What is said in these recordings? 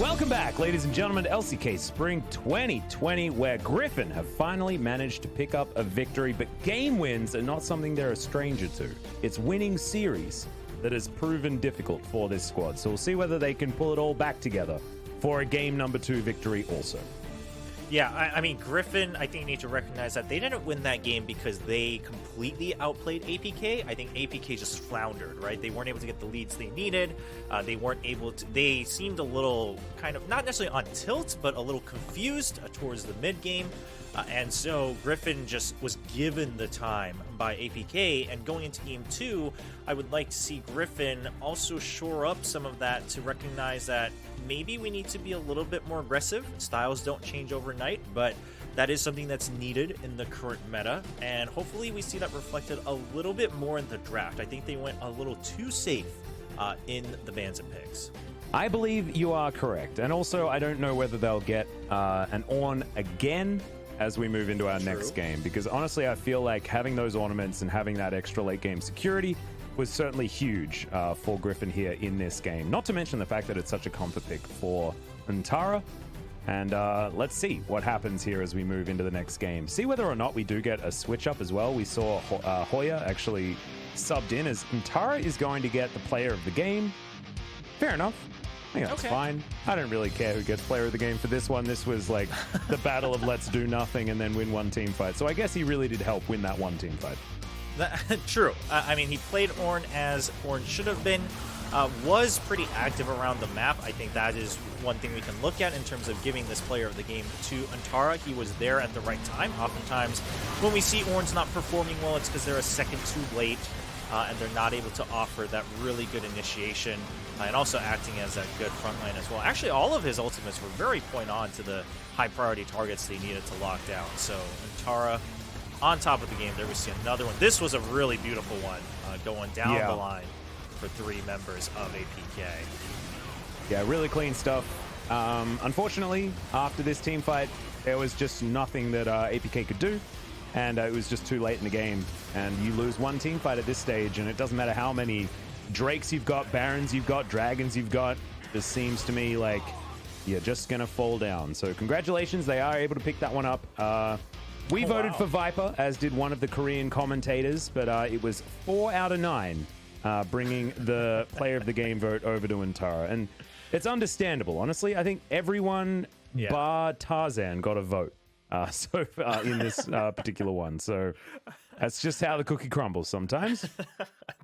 Welcome back, ladies and gentlemen, to LCK Spring 2020, where Griffin have finally managed to pick up a victory, but game wins are not something they're a stranger to. It's winning series that has proven difficult for this squad, so we'll see whether they can pull it all back together for a game number 2 victory also. Yeah, I mean, Griffin, I think you need to recognize that they didn't win that game because they completely outplayed APK. I think APK just floundered, right? They weren't able to get the leads they needed. They weren't able to... They seemed a little kind of, not necessarily on tilt, but a little confused towards the mid game. And so Griffin just was given the time by APK, and going into game 2, I would like to see Griffin also shore up some of that to recognize that maybe we need to be a little bit more aggressive. Styles don't change overnight, but that is something that's needed in the current meta, and hopefully we see that reflected a little bit more in the draft. I think they went a little too safe in the bans and picks. I believe you are correct, and also I don't know whether they'll get an Ornn again as we move into our next game, because honestly I feel like having those ornaments and having that extra late game security was certainly huge for Griffin here in this game, not to mention the fact that it's such a comfort pick for Antara. And let's see what happens here as we move into the next game, see whether or not we do get a switch up as well. We saw Hoya actually subbed in, as Antara is going to get the player of the game. Fair enough. I think that's fine. I don't really care who gets player of the game for this one. This was like the battle of let's do nothing and then win one team fight. So I guess he really did help win that one team fight. True. I mean, he played Ornn as Ornn should have been. Was pretty active around the map. I think that is one thing we can look at in terms of giving this player of the game to Antara. He was there at the right time. Oftentimes, when we see Ornn's not performing well, it's because they're a second too late. And they're not able to offer that really good initiation, and also acting as a good front line as well. Actually, all of his ultimates were very point on to the high priority targets they needed to lock down. So Antara on top of the game. There we see another one. This was a really beautiful one going down the line for 3 members of APK. Yeah, really clean stuff. Unfortunately, after this team fight, there was just nothing that APK could do. And it was just too late in the game. And you lose one team fight at this stage, and it doesn't matter how many Drakes you've got, Barons you've got, Dragons you've got. It seems to me like you're just going to fall down. So congratulations, they are able to pick that one up. We voted for Viper, as did one of the Korean commentators, but it was 4 out of 9, bringing the player of the game vote over to Antara. And it's understandable, honestly. I think everyone bar Tarzan got a vote. In this particular one. So that's just how the cookie crumbles sometimes.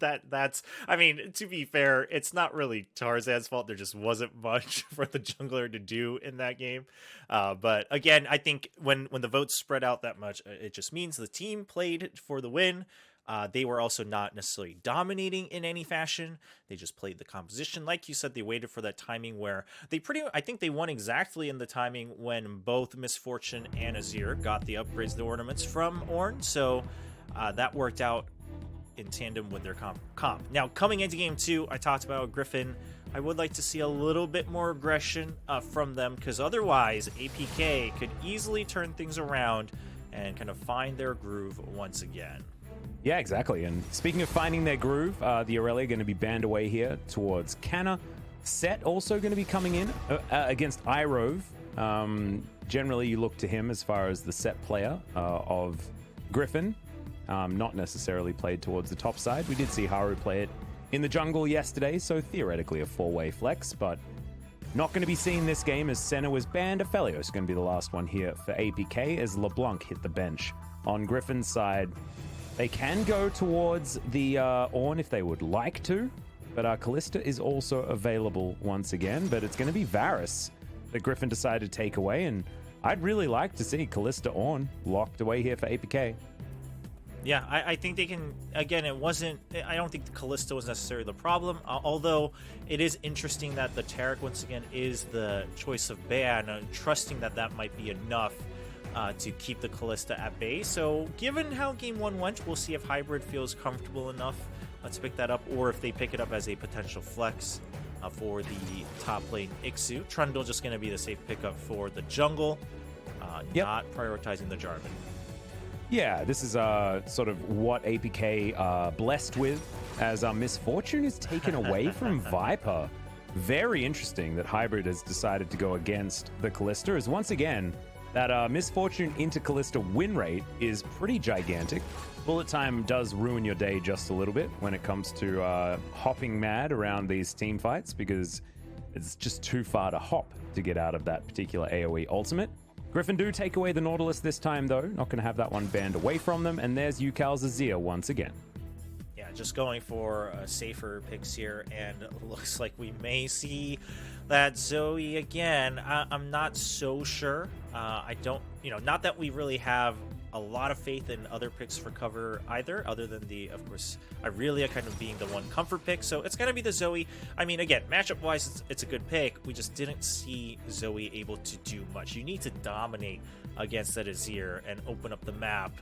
That's I mean, to be fair, it's not really Tarzan's fault. There just wasn't much for the jungler to do in that game. But again, I think when the votes spread out that much, it just means the team played for the win. They were also not necessarily dominating in any fashion. They just played the composition. Like you said, they waited for that timing where I think they won exactly in the timing when both Misfortune and Azir got the upgrades, the ornaments from Ornn. So that worked out in tandem with their comp. Now, coming into game 2, I talked about Griffin. I would like to see a little bit more aggression from them, because otherwise APK could easily turn things around and kind of find their groove once again. Yeah, exactly. And speaking of finding their groove, the Aurelia going to be banned away here towards Canna. Set also going to be coming in against Irove. Generally, you look to him as far as the set player of Griffin. Not necessarily played towards the top side. We did see Haru play it in the jungle yesterday, so theoretically a 4-way flex, but not going to be seen this game as Senna was banned. Aphelios is going to be the last one here for APK as LeBlanc hit the bench. On Griffin's side, they can go towards the Ornn if they would like to, but Kalista is also available once again, but it's going to be Varus that Griffin decided to take away, and I'd really like to see Kalista Ornn locked away here for APK. Yeah, I think they can. Again, I don't think the Kalista was necessarily the problem, although it is interesting that the Taric once again is the choice of ban, trusting that might be enough to keep the Kalista at bay. So given how game 1 went, we'll see if Hybrid feels comfortable enough to pick that up, or if they pick it up as a potential flex for the top lane Ixu. Trundle just going to be the safe pickup for the jungle, not prioritizing the Jarvan. Yeah, this is sort of what APK blessed with, as Misfortune is taken away from Viper. very interesting that Hybrid has decided to go against the Callista, as once again, that Misfortune into Callista win rate is pretty gigantic. Bullet time does ruin your day just a little bit when it comes to hopping mad around these team fights, because it's just too far to hop to get out of that particular AoE ultimate. Griffin do take away the Nautilus this time, though. Not going to have that one banned away from them. And there's Yukal's Azir once again. Yeah, just going for safer picks here, and it looks like we may see that Zoe again. I'm not so sure. I don't, not that we really have a lot of faith in other picks for cover either, other than of course, Irelia kind of being the one comfort pick. So it's going to be the Zoe. I mean, again, matchup-wise, it's a good pick. We just didn't see Zoe able to do much. You need to dominate against that Azir and open up the map,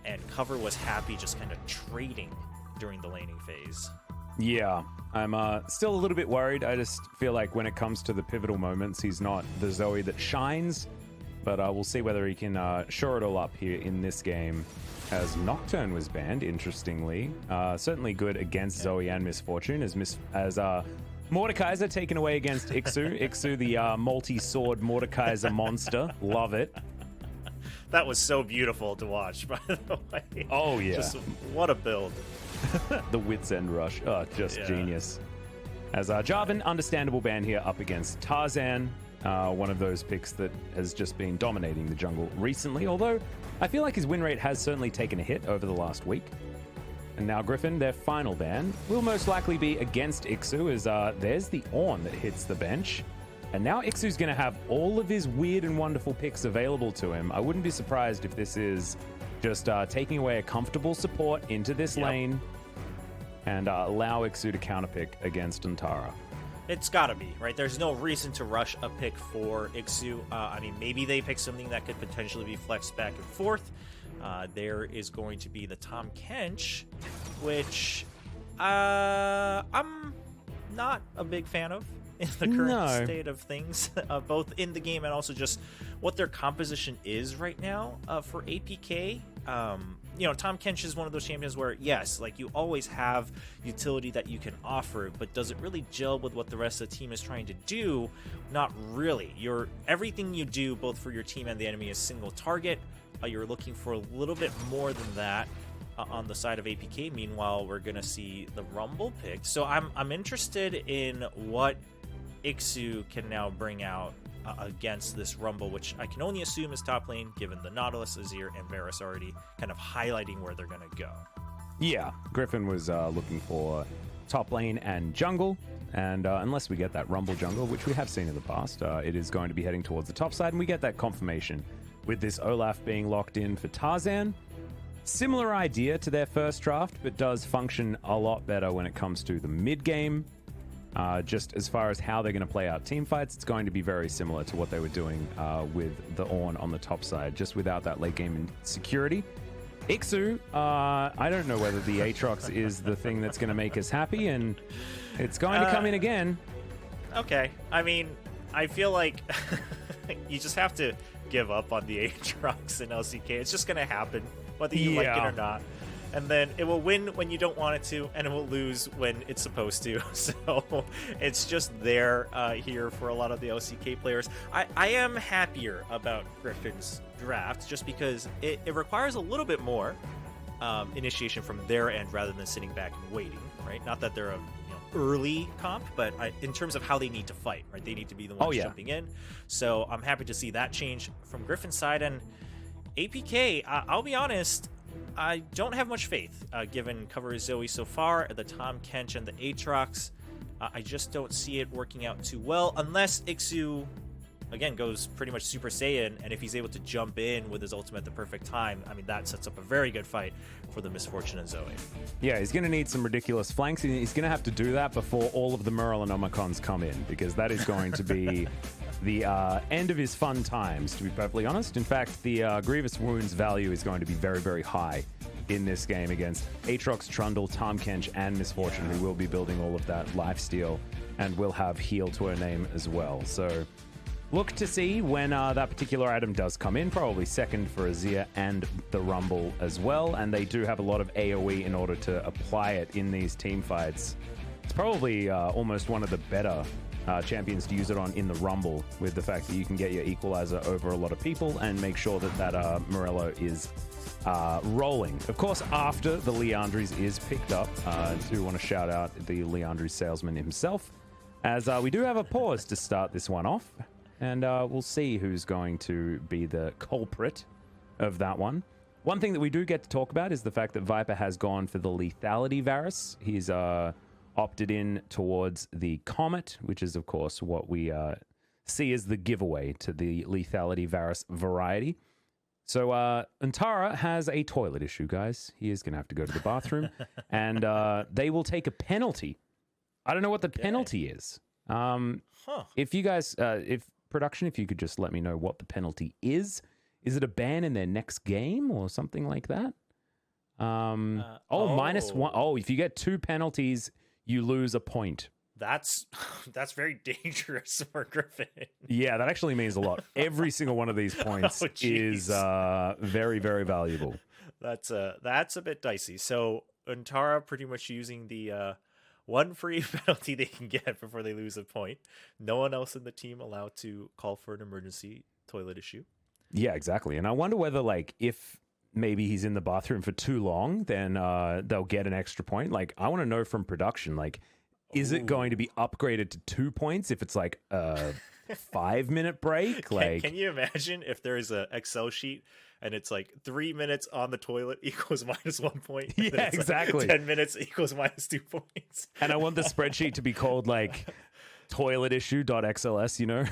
and cover was happy just kind of trading during the laning phase. Yeah, I'm still a little bit worried. I just feel like when it comes to the pivotal moments, he's not the Zoe that shines. But we'll see whether he can shore it all up here in this game, as Nocturne was banned, interestingly. Certainly good against Zoe and Misfortune, as Mordekaiser taken away against Ixu. Ixu, the multi-sword Mordekaiser monster. Love it. That was so beautiful to watch, by the way. Oh, yeah. Just what a build. The Wits End Rush. Oh, just genius. As Jarvan, understandable ban here up against Tarzan. One of those picks that has just been dominating the jungle recently, although I feel like his win rate has certainly taken a hit over the last week. And now Griffin, their final ban, will most likely be against Ixu, as there's the Ornn that hits the bench. And now Ixu's going to have all of his weird and wonderful picks available to him. I wouldn't be surprised if this is just taking away a comfortable support into this lane and allow Ixu to counterpick against Antara. It's gotta be, right? There's no reason to rush a pick for Ixu. I mean, maybe they pick something that could potentially be flexed back and forth. There is going to be the Tahm Kench, which I'm not a big fan of in the current state of things, both in the game and also just what their composition is right now for APK. Tahm Kench is one of those champions where, yes, like you always have utility that you can offer, but does it really gel with what the rest of the team is trying to do? Not really. Everything you do, both for your team and the enemy, is single target. You're looking for a little bit more than that on the side of APK. Meanwhile, we're going to see the Rumble picked. So I'm interested in what Ixu can now bring out against this Rumble, which I can only assume is top lane, given the Nautilus, Azir, and Varus already kind of highlighting where they're going to go. Yeah, Griffin was looking for top lane and jungle, and unless we get that Rumble jungle, which we have seen in the past, it is going to be heading towards the top side, and we get that confirmation with this Olaf being locked in for Tarzan. Similar idea to their first draft, but does function a lot better when it comes to the mid game. Just as far as how they're going to play out team fights, it's going to be very similar to what they were doing with the Ornn on the top side, just without that late game security. Ixu, I don't know whether the Aatrox is the thing that's going to make us happy, and it's going to come in again. Okay. I mean, I feel like you just have to give up on the Aatrox in LCK. It's just going to happen, whether you like it or not. And then it will win when you don't want it to, and it will lose when it's supposed to. So it's just there here for a lot of the LCK players. I am happier about Griffin's draft just because it requires a little bit more initiation from their end rather than sitting back and waiting, right? Not that they're a early comp, but in terms of how they need to fight, right? They need to be the ones jumping in. So I'm happy to see that change from Griffin's side. And APK, I'll be honest, I don't have much faith, given cover Zoe so far, the Tahm Kench and the Aatrox. I just don't see it working out too well, unless Ixu, again, goes pretty much Super Saiyan, and if he's able to jump in with his ultimate at the perfect time, I mean, that sets up a very good fight for the Misfortune and Zoe. Yeah, he's going to need some ridiculous flanks, and he's going to have to do that before all of the Merlinomicons come in, because that is going to be the end of his fun times, to be perfectly honest. In fact, the Grievous Wounds value is going to be very, very high in this game against Aatrox, Trundle, Tahm Kench, and Misfortune, who will be building all of that lifesteal and will have heal to her name as well. So look to see when that particular item does come in, probably second for Azir and the Rumble as well, and they do have a lot of AoE in order to apply it in these team fights. It's probably almost one of the better champions to use it on in the Rumble, with the fact that you can get your equalizer over a lot of people and make sure that Morello is rolling. Of course, after the Leandries is picked up, I do want to shout out the Leandries salesman himself, as we do have a pause to start this one off, and we'll see who's going to be the culprit of that one. One thing that we do get to talk about is the fact that Viper has gone for the lethality Varus. He's opted in towards the Comet, which is, of course, what we see as the giveaway to the lethality Varus variety. So Antara has a toilet issue, guys. He is going to have to go to the bathroom, and they will take a penalty. I don't know what the penalty is. If you guys, if production, if you could just let me know what the penalty is. Is it a ban in their next game or something like that? -1. Oh, if you get 2 penalties, you lose a point. That's very dangerous for Griffin. Yeah, that actually means a lot. Every single one of these points is very, very valuable. That's a bit dicey. So Antara pretty much using the one free penalty they can get before they lose a point. No one else in the team allowed to call for an emergency toilet issue. Yeah, exactly. And I wonder whether, like, if maybe he's in the bathroom for too long, then they'll get an extra point. Like, I want to know from production, like, is it going to be upgraded to 2 points if it's like a 5-minute break? Like, can you imagine if there is an Excel sheet and it's like 3 minutes on the toilet equals -1 point? Yeah, exactly. Like 10 minutes equals -2 points. And I want the spreadsheet to be called like toilet issue.xls, you know?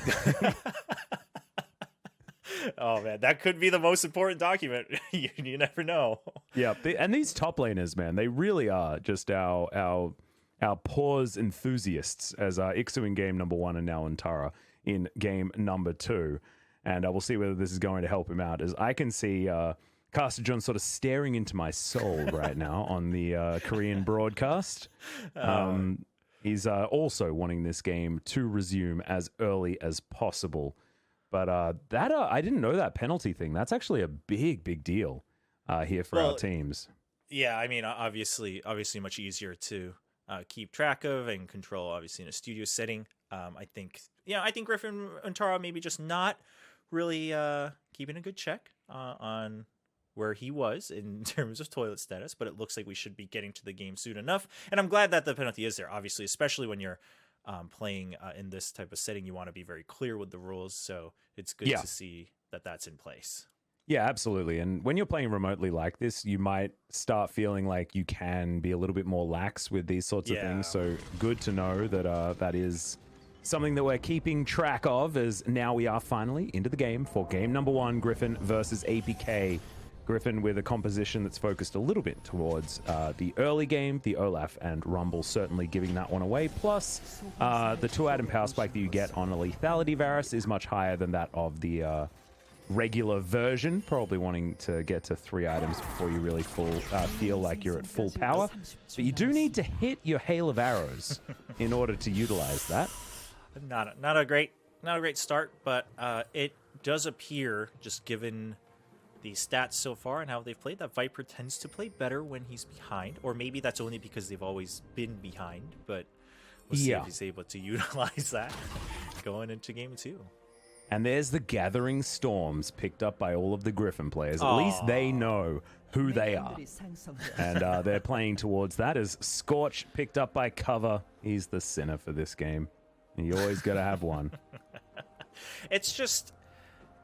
Oh man, that could be the most important document. You never know. Yeah, and these top laners, man, they really are just our pause enthusiasts, as Ixu in game number 1 and now Antara in game number 2. And we'll see whether this is going to help him out, as I can see Caster John sort of staring into my soul right now on the Korean broadcast. He's also wanting this game to resume as early as possible. But I didn't know that penalty thing. That's actually a big deal here for our teams. Yeah, I mean, obviously much easier to keep track of and control, obviously, in a studio setting. I think Griffin and Tara maybe just not really keeping a good check on where he was in terms of toilet status, but it looks like we should be getting to the game soon enough. And I'm glad that the penalty is there, obviously, especially when you're playing in this type of setting. You want to be very clear with the rules, so it's good to see that that's in place. Yeah, absolutely. And when you're playing remotely like this, you might start feeling like you can be a little bit more lax with these sorts of things. So good to know that that is something that we're keeping track of, as now we are finally into the game for game number 1, Griffin versus APK. Griffin with a composition that's focused a little bit towards the early game, the Olaf and Rumble certainly giving that one away. Plus, the 2-item power spike that you get on a lethality Varus is much higher than that of the regular version, probably wanting to get to 3 items before you really feel like you're at full power. But you do need to hit your hail of arrows in order to utilize that. Not a great start, but it does appear, just given the stats so far and how they've played, that Viper tends to play better when he's behind, or maybe that's only because they've always been behind, but we'll see if he's able to utilize that going into game 2. And there's the Gathering Storms picked up by all of the Griffin players. At least they know who they are. And they're playing towards that, as Scorch picked up by Cover. He's the sinner for this game. And you always got to have one.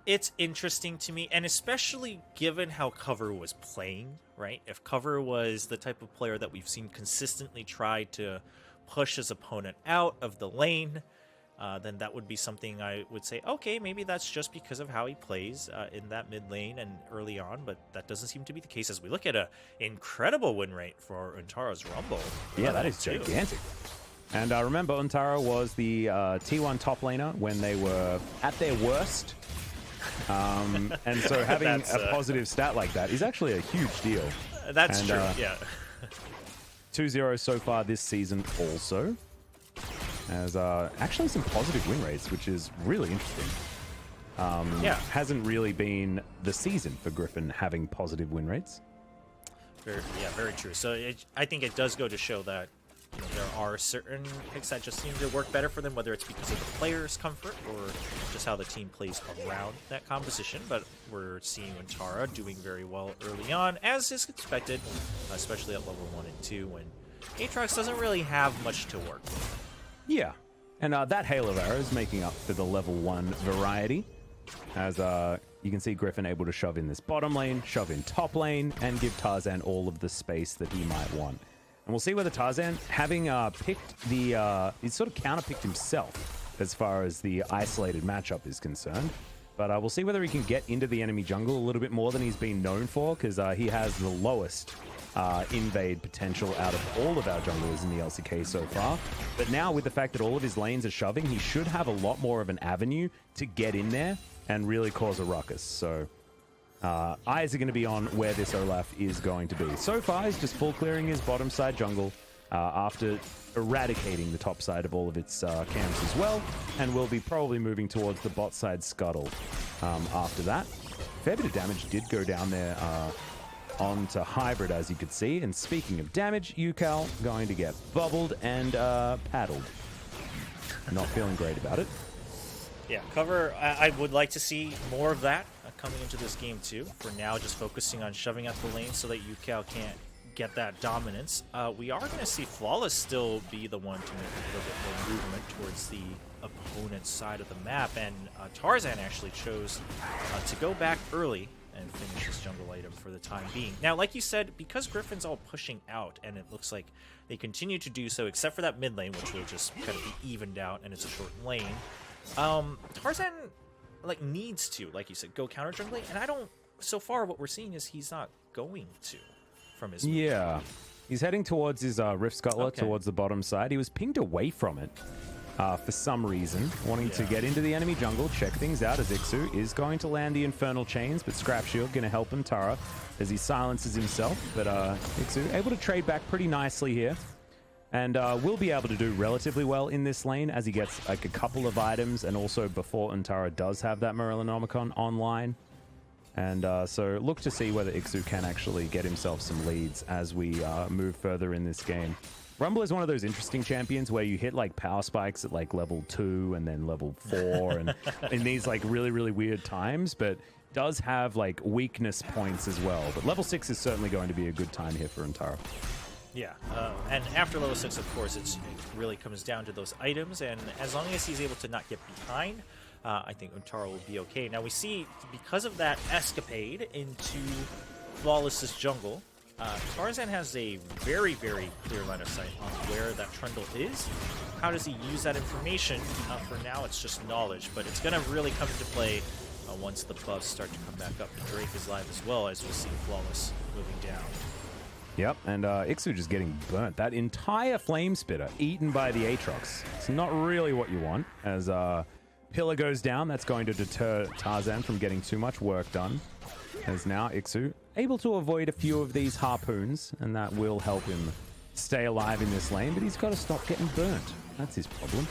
It's interesting to me, and especially given how Cover was playing, right? If Cover was the type of player that we've seen consistently try to push his opponent out of the lane, then that would be something I would say, okay, maybe that's just because of how he plays in that mid lane and early on, but that doesn't seem to be the case as we look at an incredible win rate for Untara's Rumble. Yeah, that is gigantic. And remember, Untara was the T1 top laner when they were at their worst. And so having a positive stat like that is actually a huge deal. That's true, yeah. 2-0 so far this season also. As actually some positive win rates, which is really interesting. Hasn't really been the season for Griffin having positive win rates. Very true. So I think it does go to show that there are certain picks that just seem to work better for them, whether it's because of the player's comfort or just how the team plays around that composition. But we're seeing Untara doing very well early on, as is expected, especially at level 1 and 2, when Aatrox doesn't really have much to work with. Yeah, and that Hail of Arrows making up for the level 1 variety, as you can see Griffin able to shove in this bottom lane, shove in top lane, and give Tarzan all of the space that he might want. And we'll see whether Tarzan, having picked the... he's sort of counterpicked himself as far as the isolated matchup is concerned. But we'll see whether he can get into the enemy jungle a little bit more than he's been known for, because he has the lowest invade potential out of all of our junglers in the LCK so far. But now, with the fact that all of his lanes are shoving, he should have a lot more of an avenue to get in there and really cause a ruckus. So eyes are going to be on where this Olaf is going to be. So far, he's just full clearing his bottom side jungle after eradicating the top side of all of its camps as well, and will be probably moving towards the bot side scuttle after that. Fair bit of damage did go down there onto Hybrid, as you could see. And speaking of damage, Yukal going to get bubbled and paddled. Not feeling great about it. Yeah, cover, I would like to see more of that coming into this game too. For now, just focusing on shoving out the lane so that Yukal can't get that dominance. We are going to see Flawless still be the one to make a little bit more movement towards the opponent's side of the map, and Tarzan actually chose to go back early and finish his jungle item for the time being. Now, like you said, because Griffin's all pushing out, and it looks like they continue to do so, except for that mid lane, which will just kind of be evened out, and it's a short lane. Tarzan, like, needs to, like you said, go counter jungling, and I don't... So far, what we're seeing is he's not going to from his... Yeah. He's heading towards his Rift Scuttler, towards the bottom side. He was pinged away from it for some reason, wanting to get into the enemy jungle, check things out, as Ixu is going to land the Infernal Chains, but Scrap Shield going to help him, Tara, as he silences himself. But Ixu able to trade back pretty nicely here, and will be able to do relatively well in this lane as he gets like a couple of items, and also before Untara does have that Morellonomicon online. And so look to see whether Ixu can actually get himself some leads as we move further in this game. Rumble is one of those interesting champions where you hit like power spikes at like level 2 and then level 4 and in these like really, really weird times, but does have like weakness points as well. But level 6 is certainly going to be a good time here for Untara. Yeah, and after level 6, of course, it really comes down to those items, and as long as he's able to not get behind, I think Untara will be okay. Now we see, because of that escapade into Flawless's jungle, Tarzan has a very, very clear line of sight on where that Trundle is. How does he use that information? For now, it's just knowledge, but it's going to really come into play once the buffs start to come back up. And Drake is live as well, as we see Flawless moving down. Yep, and Ixu just getting burnt. That entire Flame Spitter eaten by the Aatrox. It's not really what you want, as Pillar goes down. That's going to deter Tarzan from getting too much work done. As now Ixu able to avoid a few of these harpoons, and that will help him stay alive in this lane, but he's got to stop getting burnt. That's his problem.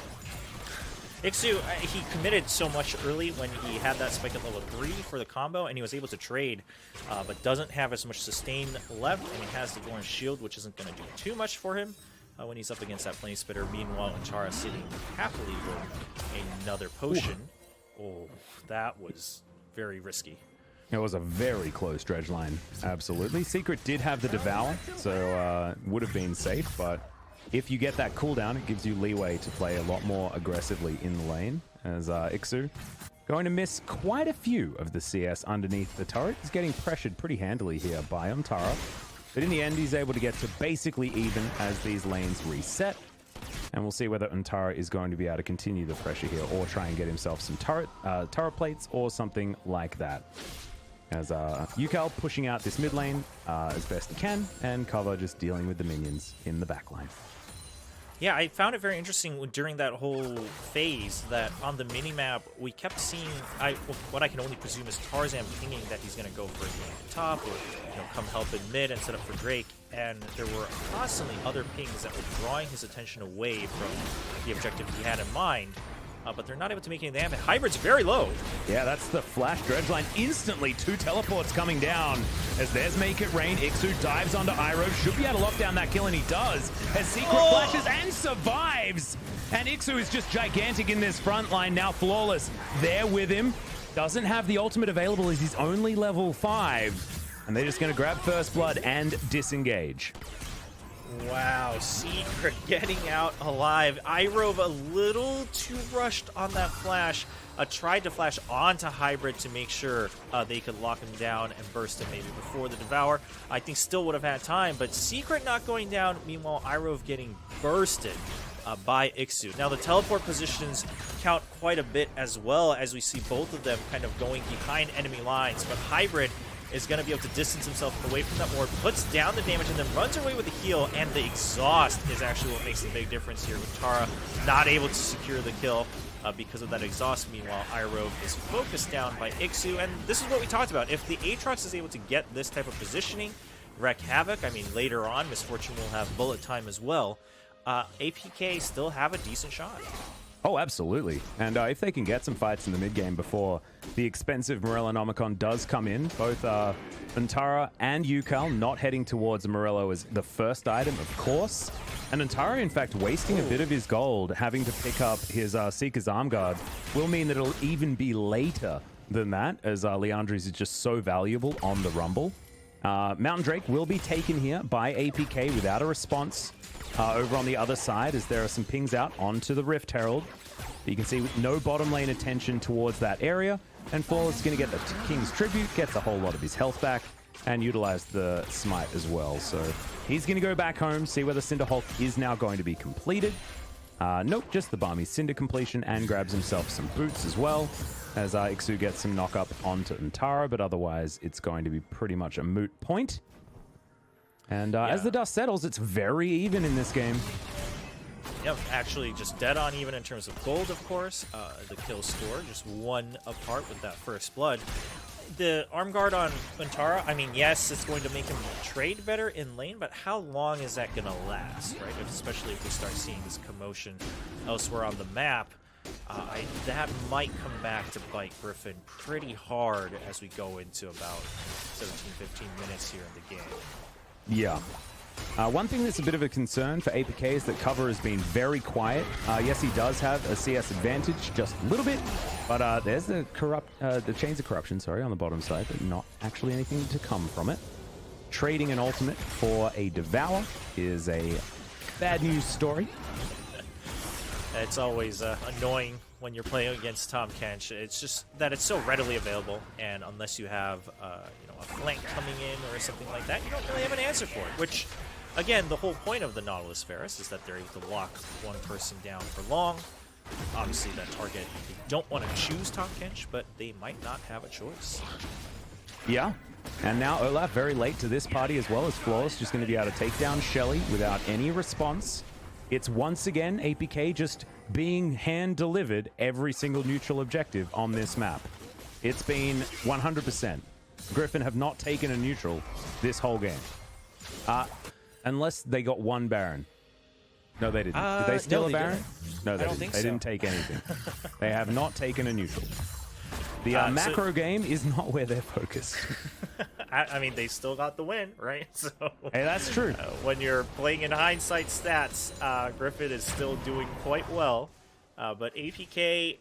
Ixu, he committed so much early when he had that spike at level 3 for the combo, and he was able to trade, but doesn't have as much sustain left, and he has the Gorn Shield, which isn't going to do too much for him when he's up against that Flame Spitter. Meanwhile, Untara sitting happily with another potion. Ooh. Oh, that was very risky. It was a very close dredge line, absolutely. Secret did have the Devour, so would have been safe, but if you get that cooldown, it gives you leeway to play a lot more aggressively in the lane, as Ixu going to miss quite a few of the CS underneath the turret. He's getting pressured pretty handily here by Untara, but in the end, he's able to get to basically even as these lanes reset, and we'll see whether Untara is going to be able to continue the pressure here or try and get himself some turret plates or something like that. As Yukal pushing out this mid lane as best he can, and Cover just dealing with the minions in the back line. Yeah, I found it very interesting during that whole phase that on the minimap we kept seeing what I can only presume is Tarzan pinging that he's going to go for the top or come help in mid and set up for Drake, and there were constantly other pings that were drawing his attention away from the objective he had in mind. but they're not able to make any damage. Hybrid's very low. Yeah, that's the flash dredge line. Instantly, 2 teleports coming down as there's Make It Rain. Ixu dives onto Iroh. Should be able to lock down that kill, and he does. As Secret flashes and survives. And Ixu is just gigantic in this front line. Now Flawless there with him. Doesn't have the ultimate available as he's only level 5. And they're just going to grab First Blood and disengage. Wow, Secret getting out alive. Iroh a little too rushed on that flash. Tried to flash onto Hybrid to make sure they could lock him down and burst him maybe before the Devour. I think still would have had time, but Secret not going down. Meanwhile, Iroh getting bursted by Ixu. Now the teleport positions count quite a bit as well, as we see both of them kind of going behind enemy lines, but Hybrid is going to be able to distance himself away from that ward, puts down the damage, and then runs away with the heal, and the exhaust is actually what makes the big difference here with Tara not able to secure the kill because of that exhaust. Meanwhile, Iroh is focused down by Ixu, and this is what we talked about. If the Aatrox is able to get this type of positioning, wreak havoc, I mean, later on, Misfortune will have bullet time as well, APK still have a decent shot. Oh, absolutely. And if they can get some fights in the mid-game before the expensive Morellonomicon does come in, both Antara and Yukal not heading towards Morello as the first item, of course. And Antara, in fact, wasting a bit of his gold, having to pick up his Seeker's Arm Guard, will mean that it'll even be later than that, as Leandri's is just so valuable on the Rumble. Mountain Drake will be taken here by APK without a response. Over on the other side, as there are some pings out onto the Rift Herald. You can see no bottom lane attention towards that area, and Flawless is going to get the King's Tribute, gets a whole lot of his health back, and utilize the Smite as well. So he's going to go back home, see whether Cinder Hulk is now going to be completed. Nope, just the Barmy Cinder completion, and grabs himself some boots as well, as Ixu gets some knock up onto Antara, but otherwise it's going to be pretty much a moot point. And as the dust settles, it's very even in this game. Yep, actually just dead on even in terms of gold, of course. The kill score, just 1 apart with that first blood. The arm guard on Antara, I mean, yes, it's going to make him trade better in lane, but how long is that going to last, right? Especially if we start seeing this commotion elsewhere on the map. That might come back to bite Griffin pretty hard as we go into about 17-15 minutes here in the game. Yeah. One thing that's a bit of a concern for APK is that cover has been very quiet. Yes, he does have a CS advantage, just a little bit, but there's the Chains of Corruption, sorry, on the bottom side, but not actually anything to come from it. Trading an ultimate for a Devour is a bad news story. It's always annoying when you're playing against Tahm Kench. It's just that it's so readily available, and unless you have a flank coming in or something like that, you don't really have an answer for it. Which, again, the whole point of the Nautilus Ferris is that they're able to lock one person down for long. Obviously, that target, they don't want to choose Tahm Kench, but they might not have a choice. Yeah. And now Olaf very late to this party as well, as Flawless just going to be able to take down Shelly without any response. It's once again APK just being hand-delivered every single neutral objective on this map. It's been 100%. Griffin have not taken a neutral this whole game. Unless they got one Baron. No, they didn't. Did they steal a Baron? No, they didn't. They didn't take anything. They have not taken a neutral. The macro game is not where they're focused. I mean, they still got the win, right? So hey, that's true. When you're playing in hindsight stats, Griffin is still doing quite well. But APK,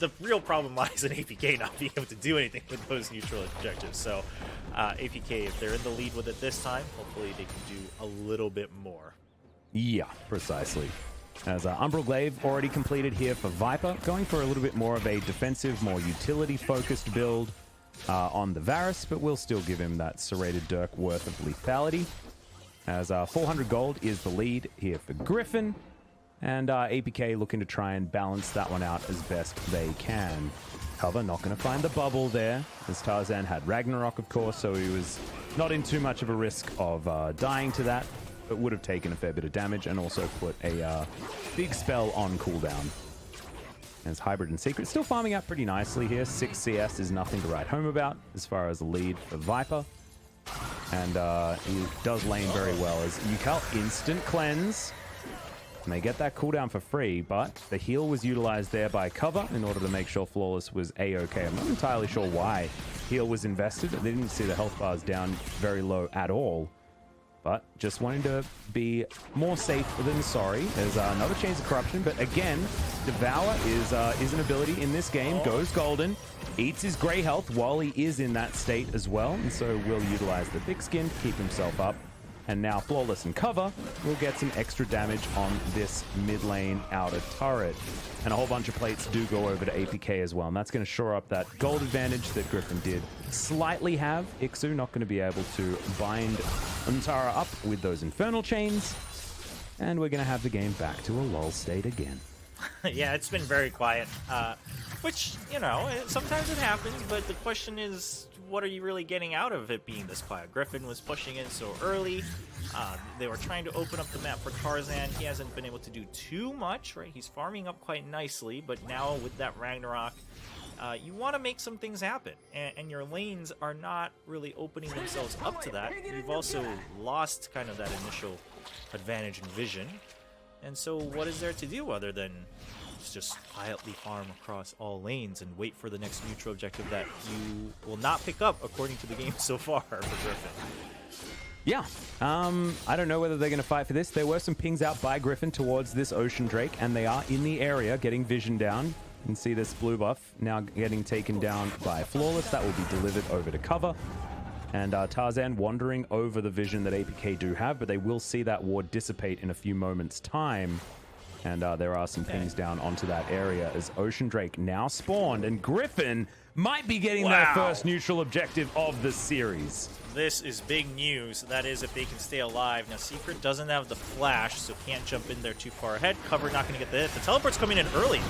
the real problem lies in APK not being able to do anything with those neutral objectives. So APK, if they're in the lead with it this time, hopefully they can do a little bit more. Yeah, precisely. As Umbral Glaive already completed here for Viper, going for a little bit more of a defensive, more utility-focused build on the Varus, but we'll still give him that Serrated Dirk worth of lethality. As 400 gold is the lead here for Griffin, and APK looking to try and balance that one out as best they can. However, not going to find the bubble there, as Tarzan had Ragnarok, of course, so he was not in too much of a risk of dying to that, but would have taken a fair bit of damage and also put a big spell on cooldown. As Hybrid and Secret still farming out pretty nicely here. 6 CS is nothing to write home about as far as a lead for Viper. And he does lane very well as Yukal instant cleanse. And they get that cooldown for free, but the heal was utilized there by Cover in order to make sure Flawless was A-okay. I'm not entirely sure why heal was invested. They didn't see the health bars down very low at all. But just wanting to be more safe than sorry. There's another Chains of Corruption, but again, Devour is an ability in this game. Goes golden, eats his gray health while he is in that state as well, and so will utilize the thick skin to keep himself up. And now Flawless and Cover will get some extra damage on this mid lane outer turret. And a whole bunch of plates do go over to APK as well. And that's going to shore up that gold advantage that Griffin did slightly have. Ixu not going to be able to bind Untara up with those Infernal Chains. And we're going to have the game back to a lull state again. Yeah, it's been very quiet. Which, you know, sometimes it happens, but the question is, what are you really getting out of it being this quiet? Griffin was pushing in so early. They were trying to open up the map for Tarzan. He hasn't been able to do too much, right? He's farming up quite nicely, but now with that Ragnarok, you want to make some things happen, and your lanes are not really opening themselves up to that. You've also lost kind of that initial advantage in vision, and so what is there to do other than just quietly farm across all lanes and wait for the next neutral objective that you will not pick up according to the game so far for Griffin? Yeah, I don't know whether they're going to fight for this. There were some pings out by Griffin towards this Ocean Drake, and they are in the area getting vision down. You can see this blue buff now getting taken down by Flawless. That will be delivered over to Cover. And Tarzan wandering over the vision that APK do have, but they will see that ward dissipate in a few moments' time. And there are some pings down onto that area as Ocean Drake now spawned, and Griffin might be getting their first neutral objective of the series. This is big news. That is, if they can stay alive. Now, Secret doesn't have the flash, so can't jump in there too far ahead. Cover not going to get the hit. The teleport's coming in early.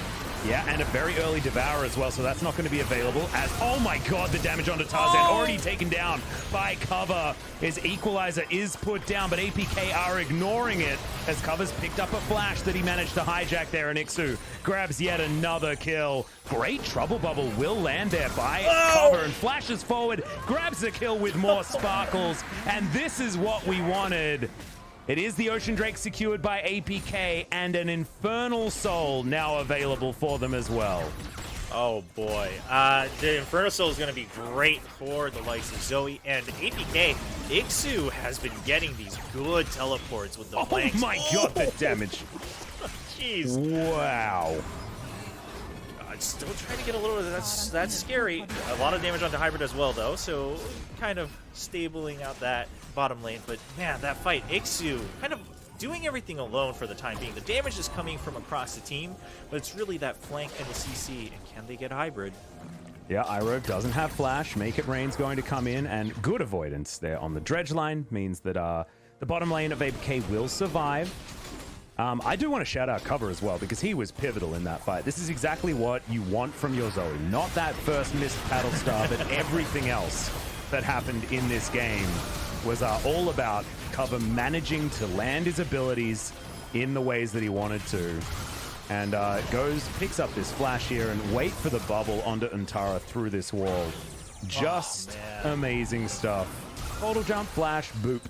Yeah, and a very early Devour as well, so that's not going to be available as, oh my god, the damage onto Tarzan already taken down by Cover. His Equalizer is put down, but APK are ignoring it as Cover's picked up a flash that he managed to hijack there, and Ixu grabs yet another kill. Great Trouble Bubble will land there by Cover and flashes forward, grabs the kill with more sparkles, and this is what we wanted. It is the Ocean Drake secured by APK, and an Infernal Soul now available for them as well. Oh boy. The Infernal Soul is going to be great for the likes of Zoe and APK. Ixu has been getting these good teleports with the flanks. Oh my god, the damage. Jeez. Wow. Still trying to get a little bit of that's scary. A lot of damage onto Hybrid as well, though, so kind of stabling out that bottom lane. But man, that fight, Ixu kind of doing everything alone for the time being. The damage is coming from across the team, but it's really that flank and the CC. And can they get Hybrid? Yeah, Iroh doesn't have flash. Make It Rain's going to come in, and good avoidance there on the dredge line means that the bottom lane of APK will survive. I do want to shout out Cover as well, because he was pivotal in that fight. This is exactly what you want from your Zoe. Not that first missed paddle star, but everything else that happened in this game was all about Cover managing to land his abilities in the ways that he wanted to. And picks up this flash here and wait for the bubble onto Untara through this wall. Just amazing stuff. Total jump, flash, boop.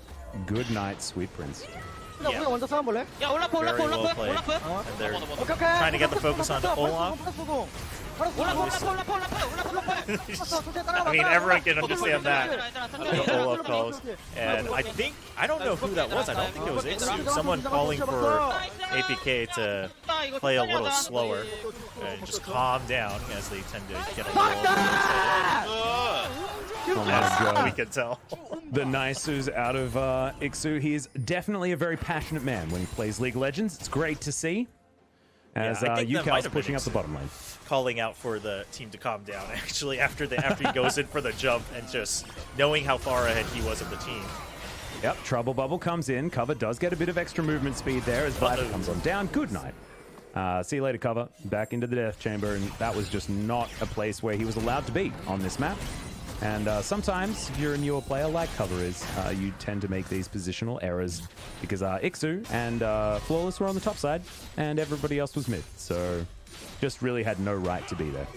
Good night, sweet prince. Yeah. Very well played. And they're trying to get the focus onto Olaf. I mean, everyone can understand that. The Olaf calls. And I don't know who that was. I don't think it was Ixu. Someone calling for APK to play a little slower and just calm down, as they tend to get a little Oh my god. we can tell. The Nisu's out of Ixu. He is definitely a very passionate man when he plays League of Legends. It's great to see. As Yukao's pushing up the bottom lane. Calling out for the team to calm down, actually, after he goes in for the jump and just knowing how far ahead he was of the team. Yep, Trouble Bubble comes in. Cover does get a bit of extra movement speed there as Viper comes on down. Good night. See you later, Cover. Back into the Death Chamber, and that was just not a place where he was allowed to be on this map. And sometimes, if you're a newer player like Cover is, you tend to make these positional errors because Ixu and Flawless were on the top side, and everybody else was mid. So, just really had no right to be there.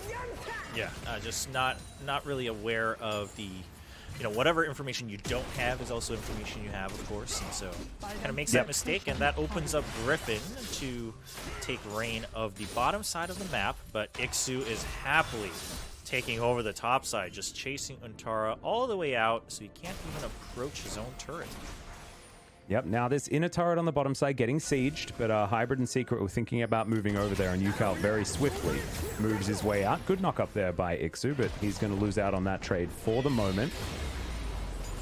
Yeah, just not really aware of the whatever information you don't have is also information you have, of course, and so kind of makes that mistake, and that opens up Griffin to take reign of the bottom side of the map, but Ixu is happily taking over the top side, just chasing Untara all the way out, so he can't even approach his own turret. Yep, now this inner turret on the bottom side getting sieged, but Hybrid and Secret were thinking about moving over there, and Yukal very swiftly moves his way out. Good knock up there by Ixu, but he's going to lose out on that trade for the moment.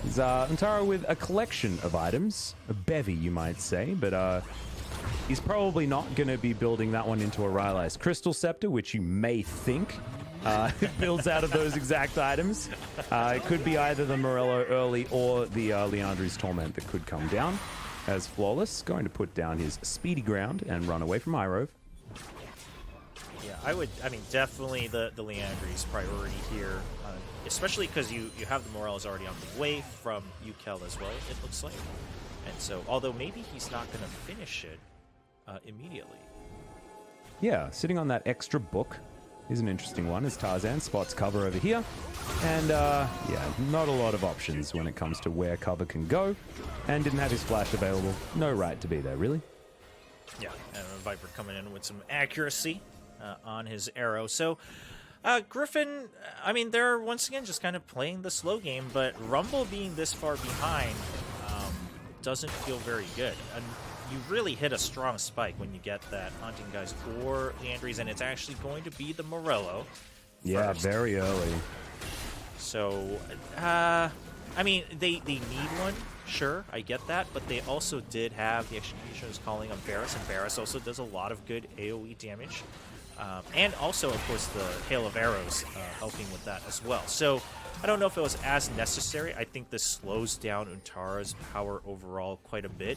He's Untara with a collection of items, a bevy you might say, but he's probably not going to be building that one into a Rylai's Crystal Scepter, which you may think builds out of those exact items. It could be either the Morello early or the Liandry's Torment that could come down as Flawless. Going to put down his speedy ground and run away from Irove. Yeah, I mean, definitely the Liandry's priority here, especially because you have the Morellos already on the way from Yukal as well, it looks like. And so, although maybe he's not going to finish it immediately. Yeah, sitting on that extra book is an interesting one as Tarzan spots cover over here. And yeah, not a lot of options when it comes to where cover can go. And didn't have his flash available. No right to be there, really. Yeah, and Viper coming in with some accuracy on his arrow. So Griffin, I mean, they're once again just kind of playing the slow game, but Rumble being this far behind doesn't feel very good. And you really hit a strong spike when you get that Haunting Guys or Liandry's, and it's actually going to be the Morello. Yeah, first. very early. So, I mean, they need one, sure, I get that, but they also did have the Executioner's Calling on Varus, and Varus also does a lot of good AoE damage. And also, of course, the Hail of Arrows helping with that as well. So, I don't know if it was as necessary. I think this slows down Untara's power overall quite a bit.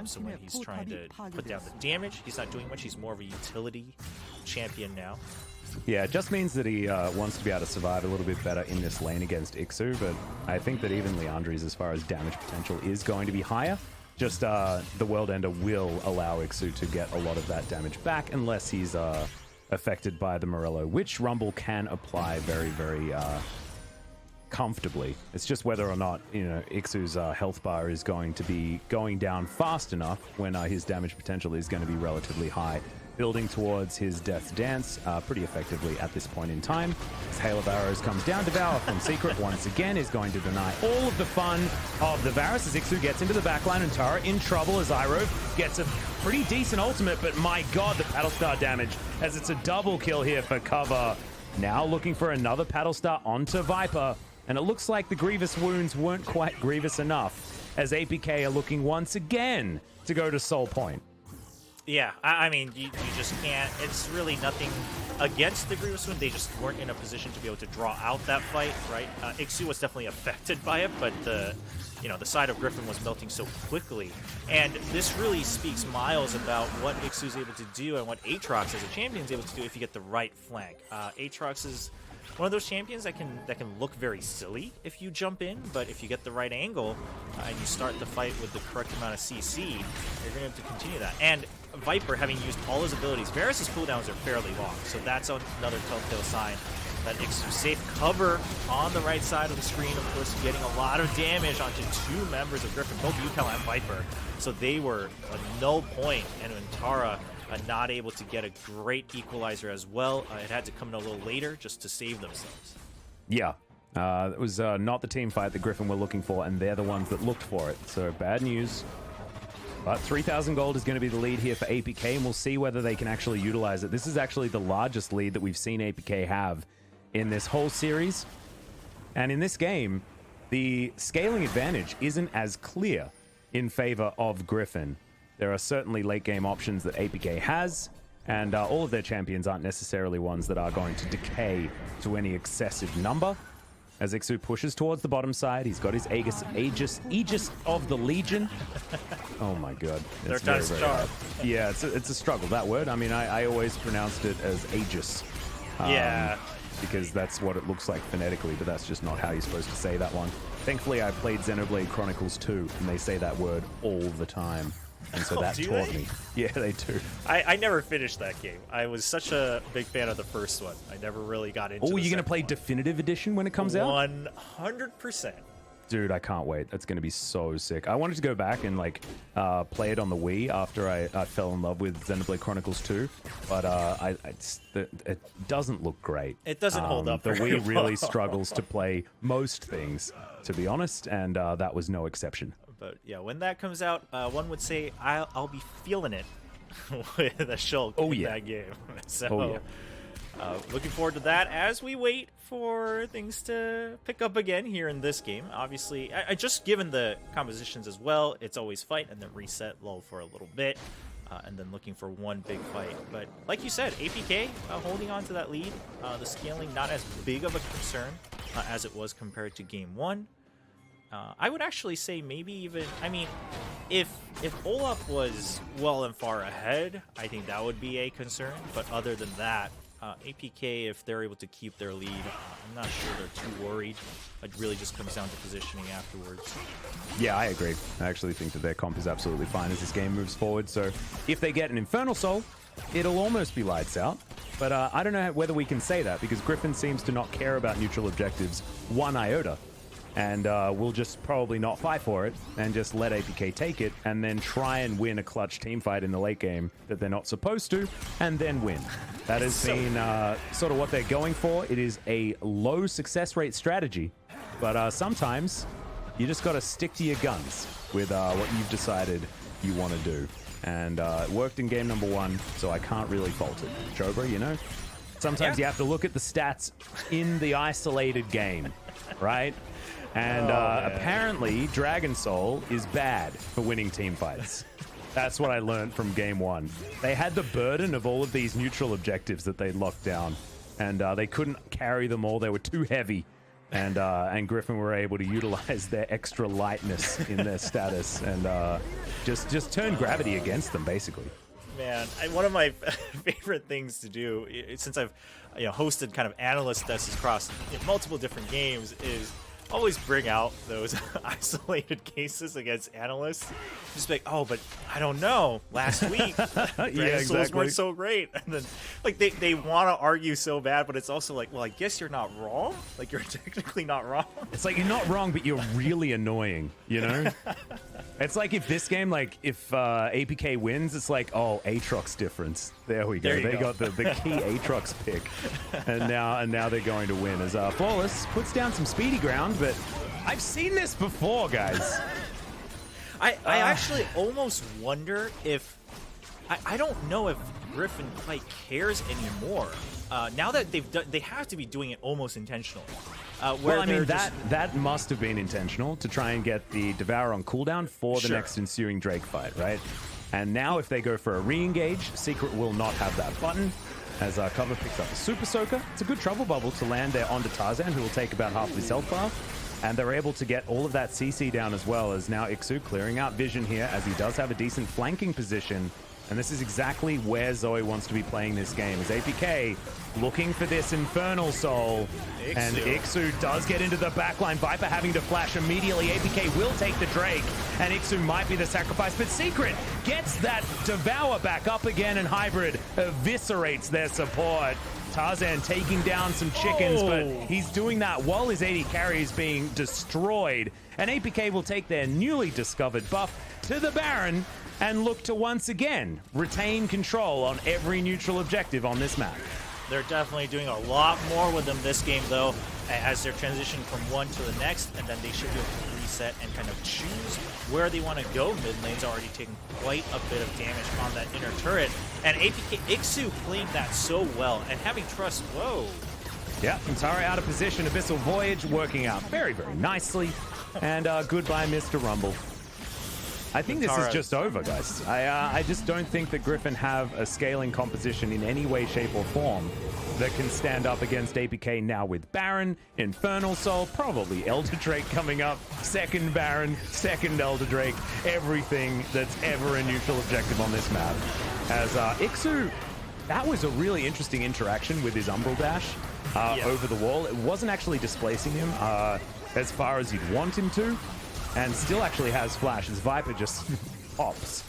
So when he's trying to put down the damage, he's not doing much. He's more of a utility champion now. Yeah, it just means that he wants to be able to survive a little bit better in this lane against Ixu, but I think that even Liandry's, as far as damage potential, is going to be higher. Just the World Ender will allow Ixu to get a lot of that damage back unless he's affected by the Morello, which Rumble can apply very, very comfortably. It's just whether or not, Ixu's health bar is going to be going down fast enough when his damage potential is going to be relatively high. Building towards his Death Dance pretty effectively at this point in time. As Hail of Arrows comes down, Devour from Secret once again is going to deny all of the fun of the Varus as Ixu gets into the backline, and Tara in trouble as Irove gets a pretty decent ultimate, but my god, the Paddlestar damage as it's a double kill here for cover. Now looking for another Paddlestar onto Viper, and it looks like the Grievous wounds weren't quite grievous enough as APK are looking once again to go to Soul Point. Yeah, I mean, you just can't. It's really nothing against the Grievous wound. They just weren't in a position to be able to draw out that fight, right? Ixu was definitely affected by it, but the side of Griffin was melting so quickly. And this really speaks miles about what Ixu's able to do and what Aatrox as a champion is able to do if you get the right flank. Aatrox is one of those champions that can look very silly if you jump in, but if you get the right angle and you start the fight with the correct amount of CC, you're going to have to continue that. And Viper, having used all his abilities, Varus' cooldowns are fairly long, so that's another telltale sign that Ixu safe cover on the right side of the screen, of course, getting a lot of damage onto two members of Griffin, both Yukal and Viper, so they were a null point, and Untara not able to get a great equalizer as well. It had to come in a little later just to save themselves. Yeah, it was not the team fight that Griffin were looking for, and they're the ones that looked for it, so bad news. But 3,000 gold is going to be the lead here for APK, and we'll see whether they can actually utilize it. This is actually the largest lead that we've seen APK have in this whole series. And in this game, the scaling advantage isn't as clear in favor of Griffin. There are certainly late game options that APK has, and all of their champions aren't necessarily ones that are going to decay to any excessive number. As Ixu pushes towards the bottom side, he's got his Aegis of the Legion. Oh my god. It's very, very hard. Yeah, it's a struggle, that word. I mean, I always pronounced it as Aegis. Yeah. Because that's what it looks like phonetically, but that's just not how you're supposed to say that one. Thankfully, I played Xenoblade Chronicles 2, and they say that word all the time. And so that taught me. Yeah, they do. I never finished that game. I was such a big fan of the first one. I never really got into it. Oh, you're going to play Definitive Edition when it comes out? 100%. Dude, I can't wait. That's going to be so sick. I wanted to go back and like play it on the Wii after I fell in love with Xenoblade Chronicles 2, but it doesn't look great. It doesn't hold up. The very Wii really well. struggles to play most things, to be honest, and that was no exception. But yeah, when that comes out, one would say I'll be feeling it with a Shulk in that game. So looking forward to that as we wait for things to pick up again here in this game. Obviously, I just given the compositions as well, it's always fight and then reset, lull for a little bit, and then looking for one big fight. But like you said, APK holding on to that lead. The scaling not as big of a concern as it was compared to game one. I would actually say maybe even, I mean, if Olaf was well and far ahead, I think that would be a concern. But other than that, APK, if they're able to keep their lead, I'm not sure they're too worried. It really just comes down to positioning afterwards. Yeah, I agree. I actually think that their comp is absolutely fine as this game moves forward. So if they get an Infernal Soul, it'll almost be lights out. But I don't know whether we can say that, because Griffin seems to not care about neutral objectives one iota. And we'll just probably not fight for it and just let APK take it and then try and win a clutch team fight in the late game that they're not supposed to, and then win. That has been sort of what they're going for. It is a low success rate strategy, but sometimes you just got to stick to your guns with what you've decided you want to do. And it worked in game number 1, so I can't really fault it. Chobra, you know? Sometimes you have to look at the stats in the isolated game, right? And apparently, Dragon Soul is bad for winning team fights. That's what I learned from game 1. They had the burden of all of these neutral objectives that they locked down, and they couldn't carry them all. They were too heavy, and Griffin were able to utilize their extra lightness in their status and just turn gravity against them, basically. Man, one of my favorite things to do, since I've hosted kind of analyst tests across multiple different games, is always bring out those isolated cases against analysts. Just like, oh, but I don't know. Last week, Dragon Souls weren't so great. And then, like, they want to argue so bad, but it's also like, well, I guess you're not wrong. Like, you're technically not wrong. It's like, you're not wrong, but you're really annoying, you know? It's like if this game, like, if APK wins, it's like, oh, Aatrox difference. There we go. They got the key Aatrox pick. And now they're going to win. As Flawless puts down some speedy ground, but I've seen this before, guys. I actually almost wonder if... I don't know if Griffin quite cares anymore. Now that they have to be doing it almost intentionally. Well, I mean, that must have been intentional to try and get the Devour on cooldown for the next ensuing Drake fight, right? And now if they go for a re-engage, Secret will not have that button, as Cover picks up a Super Soaker. It's a good trouble bubble to land there onto Tarzan, who will take about half of his health bar. And they're able to get all of that CC down as well, as now Ixu clearing out vision here, as he does have a decent flanking position. And this is exactly where Zoe wants to be playing this game, as APK looking for this Infernal Soul. And Ixu does get into the backline. Viper having to flash immediately. APK will take the Drake, and Ixu might be the sacrifice, but Secret gets that Devour back up again, and Hybrid eviscerates their support. Tarzan taking down some chickens, but he's doing that while his AD carry is being destroyed. And APK will take their newly discovered buff to the Baron and look to once again retain control on every neutral objective on this map. They're definitely doing a lot more with them this game, though, as they're transitioning from one to the next, and then they should be able to reset and kind of choose where they want to go. Mid lane's already taking quite a bit of damage on that inner turret, and APK Ixu playing that so well and having trust. Whoa. Yeah, Kintara out of position. Abyssal Voyage working out very, very nicely. And goodbye, Mr. Rumble. I think this is just over, guys. I just don't think that Griffin have a scaling composition in any way, shape, or form that can stand up against APK now with Baron, Infernal Soul, probably Elder Drake coming up, second Baron, second Elder Drake, everything that's ever a neutral objective on this map. As Ixu, that was a really interesting interaction with his Umbral Dash over the wall. It wasn't actually displacing him as far as you'd want him to, and still actually has flash as Viper just pops.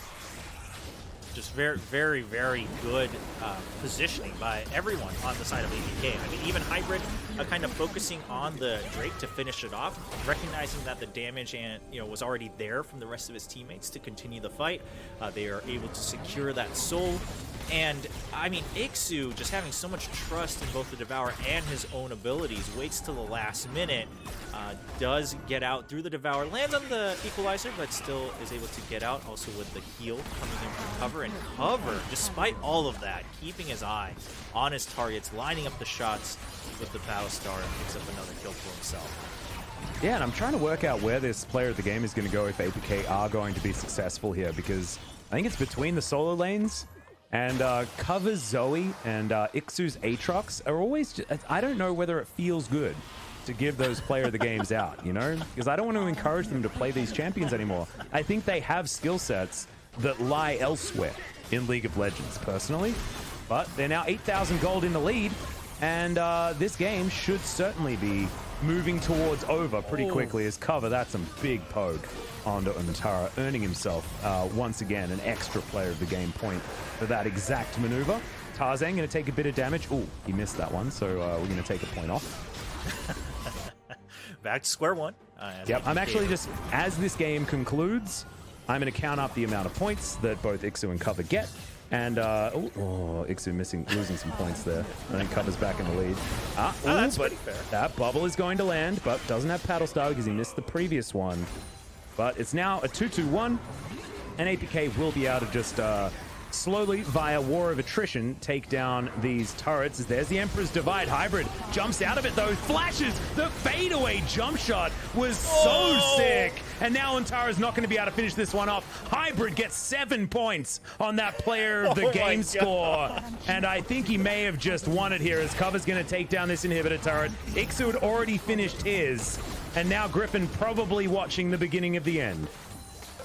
Just very, very, very good positioning by everyone on the side of APK. I mean, even Hybrid kind of focusing on the Drake to finish it off, recognizing that the damage and was already there from the rest of his teammates to continue the fight. They are able to secure that soul. And, I mean, Ixu, just having so much trust in both the Devour and his own abilities, waits till the last minute, does get out through the Devour, lands on the Equalizer, but still is able to get out, also with the heal coming in from cover. And cover, despite all of that, keeping his eye on his targets, lining up the shots with the Battlestar, and picks up another kill for himself. Yeah, and I'm trying to work out where this player of the game is going to go if APK are going to be successful here, because I think it's between the solo lanes. And Cover's Zoe and Ixu's Aatrox are always just, I don't know whether it feels good to give those player of the games out, because I don't want to encourage them to play these champions anymore. I think they have skill sets that lie elsewhere in League of Legends, personally. But they're now 8,000 gold in the lead, and this game should certainly be moving towards over pretty quickly as Cover. That's some big poke onto Antara, earning himself once again an extra player of the game point for that exact maneuver. Tarzan going to take a bit of damage. Oh, he missed that one, so we're going to take a point off. Back to square one. Yep, I'm actually just, as this game concludes, I'm going to count up the amount of points that both Ixu and Cover get. And, Ixu losing some points there. I think Cover's back in the lead. That's pretty fair. That bubble is going to land, but doesn't have Paddlestar because he missed the previous one. But it's now a 2-2-1, and APK will be able to just slowly, via War of Attrition, take down these turrets. There's the Emperor's Divide. Hybrid jumps out of it, though. Flashes! The fadeaway jump shot was so sick! And now Antara's not going to be able to finish this one off. Hybrid gets 7 points on that player of the game score. And I think he may have just won it here, as Cover's going to take down this inhibitor turret. Ixu had already finished his, and now Griffin probably watching the beginning of the end.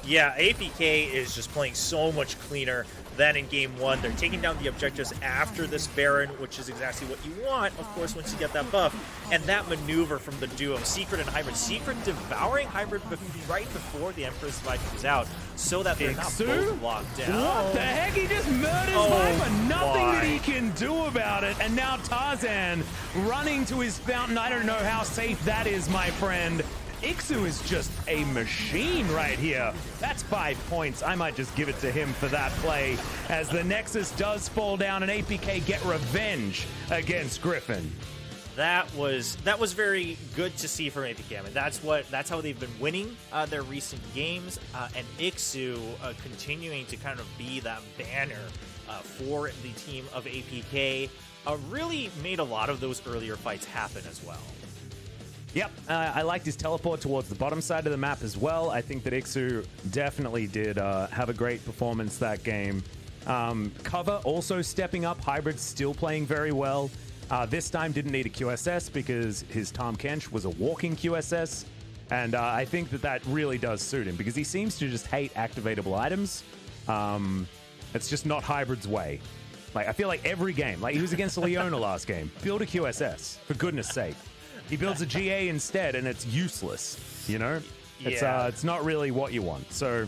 Yeah, APK is just playing so much cleaner than in game one. They're taking down the objectives after this Baron, which is exactly what you want, of course, once you get that buff. And that maneuver from the duo, Secret and Hybrid. Secret devouring Hybrid right before the Emperor's Divide comes out, so that they're not both locked down. What the heck? He just murders Viper. Nothing that he can do about it. And now Tarzan running to his fountain. I don't know how safe that is, my friend. Ixu is just a machine right here. That's 5 points. I might just give it to him for that play, as the Nexus does fall down and APK get revenge against Griffin. That was very good to see from APK. I mean, that's how they've been winning their recent games, and Ixu continuing to kind of be that banner for the team of APK really made a lot of those earlier fights happen as well. Yep, I liked his teleport towards the bottom side of the map as well. I think that Ixu definitely did have a great performance that game. Cover also stepping up. Hybrid still playing very well. This time didn't need a QSS because his Tahm Kench was a walking QSS. And I think that really does suit him because he seems to just hate activatable items. It's just not Hybrid's way. Like, I feel like every game, like he was against Leona last game, build a QSS, for goodness sake. He builds a GA instead, and it's useless, It's not really what you want. So,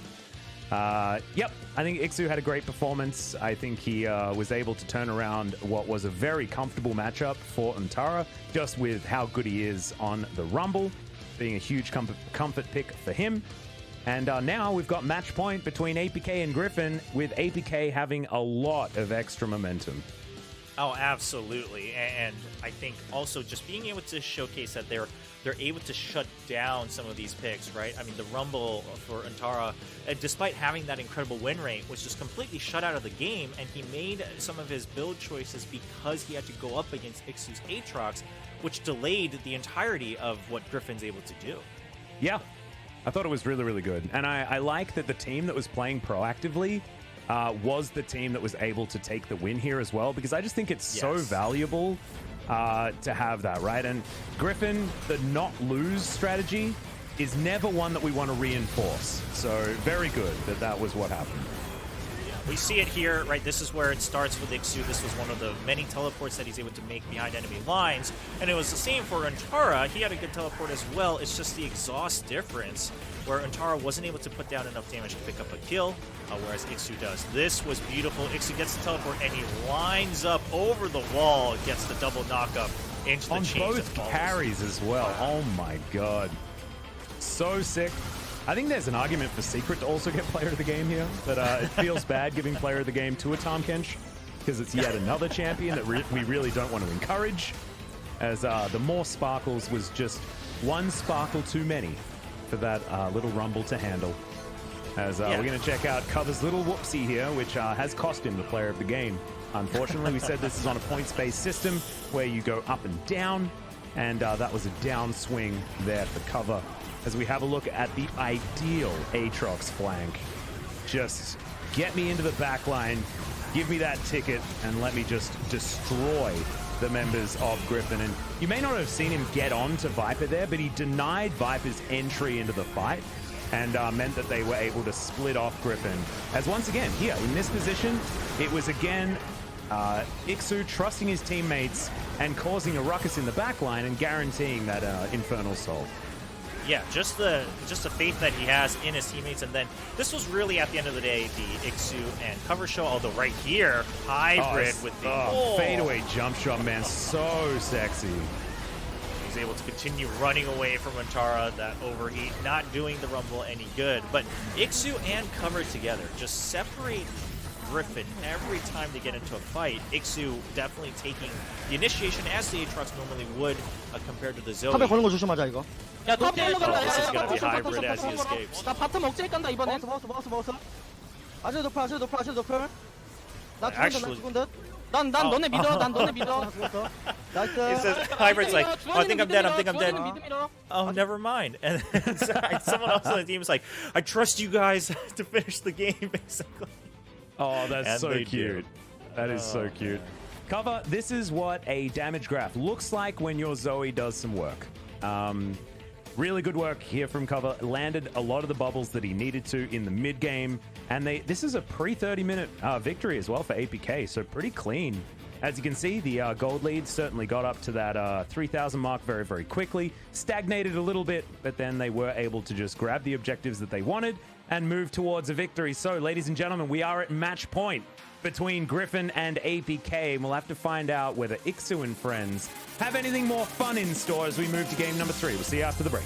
yep, I think Ixu had a great performance. I think he was able to turn around what was a very comfortable matchup for Antara, just with how good he is on the Rumble, being a huge comfort pick for him. And now we've got match point between APK and Griffin, with APK having a lot of extra momentum. Oh, absolutely. And I think also just being able to showcase that they're able to shut down some of these picks, right? I mean, the Rumble for Antara, despite having that incredible win rate, was just completely shut out of the game, and he made some of his build choices because he had to go up against Ixu's Aatrox, which delayed the entirety of what Griffin's able to do. Yeah, I thought it was really, really good. And I like that the team that was playing proactively was the team that was able to take the win here as well, because I just think it's so valuable to have that, right? And Griffin, the not lose strategy is never one that we want to reinforce. So very good that was what happened. We see it here, right? This is where it starts with Ixu. This was one of the many teleports that he's able to make behind enemy lines. And it was the same for Antara. He had a good teleport as well. It's just the exhaust difference where Antara wasn't able to put down enough damage to pick up a kill, whereas Ixu does. This was beautiful. Ixu gets the teleport and he lines up over the wall, gets the double knockup into the chains. On both carries as well. Oh my god. So sick. I think there's an argument for Secret to also get player of the game here, but it feels bad giving player of the game to a Tahm Kench because it's yet another champion that we really don't want to encourage, as the more sparkles was just one sparkle too many for that little Rumble to handle. As we're going to check out Cover's little whoopsie here, which has cost him the player of the game. Unfortunately, we said this is on a points-based system where you go up and down, and that was a downswing there for Cover. As we have a look at the ideal Aatrox flank. Just get me into the back line, give me that ticket, and let me just destroy the members of Griffin. And you may not have seen him get on to Viper there, but he denied Viper's entry into the fight and meant that they were able to split off Griffin. As once again, here in this position, it was again Ixu trusting his teammates and causing a ruckus in the back line and guaranteeing that Infernal Soul. Yeah, just the faith that he has in his teammates, and then this was really at the end of the day the Ixu and Cover show. Although right here, hybrid with the fadeaway jump shot, man, so sexy. He's able to continue running away from Antara, that overheat, not doing the Rumble any good. But Ixu and Cover together just separate Griffin every time they get into a fight. Ixu definitely taking the initiation as the Aatrox normally would compared to the Zoe. 탑에 거는 거 조심하자 이거. 야, 너 This is going to be hybrid as he escapes. 나 바텀 억제기 간다 이번엔. 먹었어. 아주 높을. 나 Actually- 죽은 듯. 난 너네 믿어. 난 너네 믿어. 죽었어. It 나이스. says hybrid's like, oh, I think I'm dead. 주원이는 믿음 밀어. Oh, never mind. And then someone else on the team is like, I trust you guys to finish the game, basically. Oh, that's And so they cute. do. That is so cute. Cover, this is what a damage graph looks like when your Zoe does some work. Really good work here from Cover. Landed a lot of the bubbles that he needed to in the mid game. And this is a pre-30-minute victory as well for APK, so pretty clean. As you can see, the gold lead certainly got up to that 3,000 mark very, very quickly. Stagnated a little bit, but then they were able to just grab the objectives that they wanted and move towards a victory. So, ladies and gentlemen, we are at match point between Griffin and APK, and we'll have to find out whether Ixu and friends have anything more fun in store as we move to game number 3. We'll see you after the break.